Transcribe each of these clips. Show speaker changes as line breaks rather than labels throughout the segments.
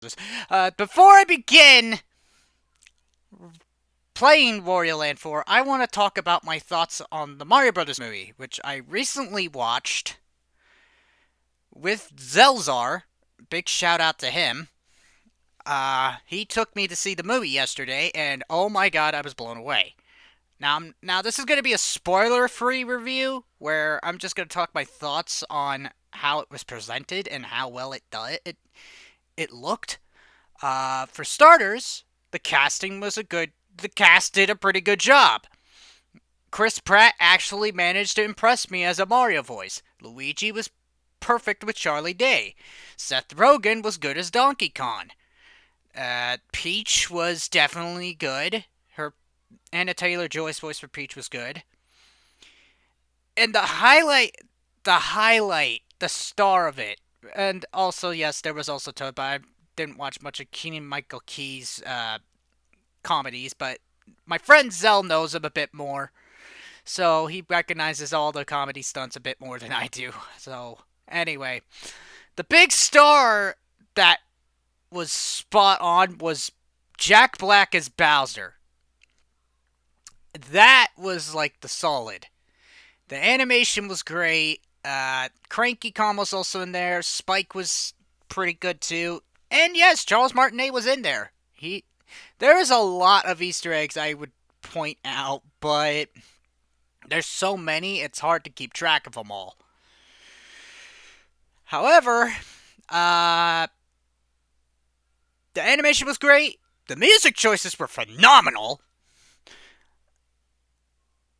Before I begin playing Wario Land 4, I want to talk about my thoughts on the Mario Brothers movie, which I recently watched with Zelzar. Big shout out to him. He took me to see the movie yesterday, and oh my god, I was blown away. Now this is going to be a spoiler-free review where I'm just going to talk my thoughts on how it was presented and how well it looked. For starters, the casting was a good. The cast did a pretty good job. Chris Pratt actually managed to impress me as a Mario voice. Luigi was perfect with Charlie Day. Seth Rogen was good as Donkey Kong. Peach was definitely good. Her Anna Taylor Joy's voice for Peach was good. And the star of it, and also yes, there was also Toad, but I didn't watch much of Keenan Michael Key's comedies, but my friend Zell knows him a bit more, so he recognizes all the comedy stunts a bit more than I do. So anyway, the big star that was spot on was Jack Black as Bowser. That was like the solid. The animation was great. Cranky Kong was also in there. Spike was pretty good too. And yes, Charles Martinet was in there. There is a lot of Easter eggs I would point out, but there's so many, it's hard to keep track of them all. However, uh, the animation was great. The music choices were phenomenal.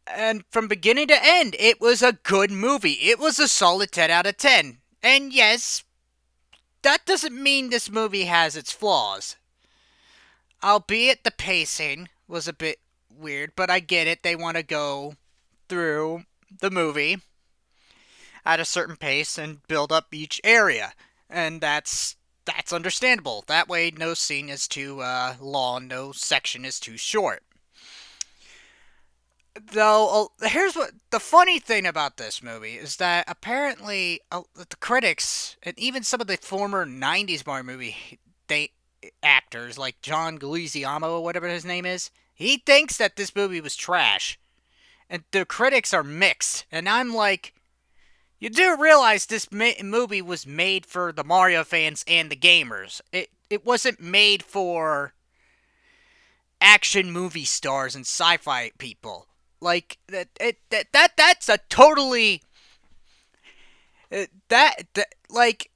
And from beginning to end, it was a good movie. It was a solid 10 out of 10. And yes, that doesn't mean this movie has its flaws. Albeit the pacing was a bit weird, but I get it. They want to go through the movie at a certain pace and build up each area, and that's understandable. That way, no scene is too long, no section is too short. Though, here's what the funny thing about this movie is that apparently the critics and even some of the former '90s Mario movie they actors like John Galiziamo or whatever his name is, he thinks that this movie was trash, and the critics are mixed. And I'm like, you do realize this movie was made for the Mario fans and the gamers. It wasn't made for action movie stars and sci-fi people. Like that's a totally that like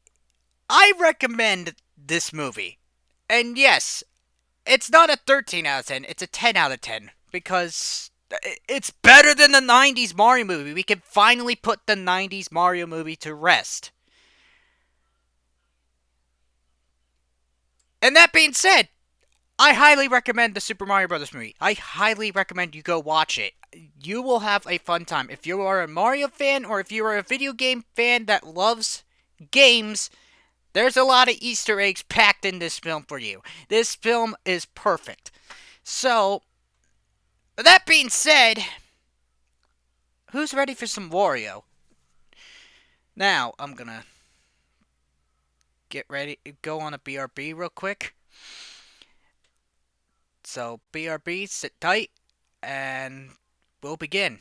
I recommend this movie. And yes, it's not a 13 out of 10, it's a 10 out of 10 because it's better than the 90s Mario movie. We can finally put the 90s Mario movie to rest. And that being said, I highly recommend the Super Mario Brothers movie. I highly recommend you go watch it. You will have a fun time. If you are a Mario fan or if you are a video game fan that loves games, there's a lot of Easter eggs packed in this film for you. This film is perfect. So, that being said, who's ready for some Wario? Now, I'm gonna get ready, go on a BRB real quick. So, BRB, sit tight, and we'll begin.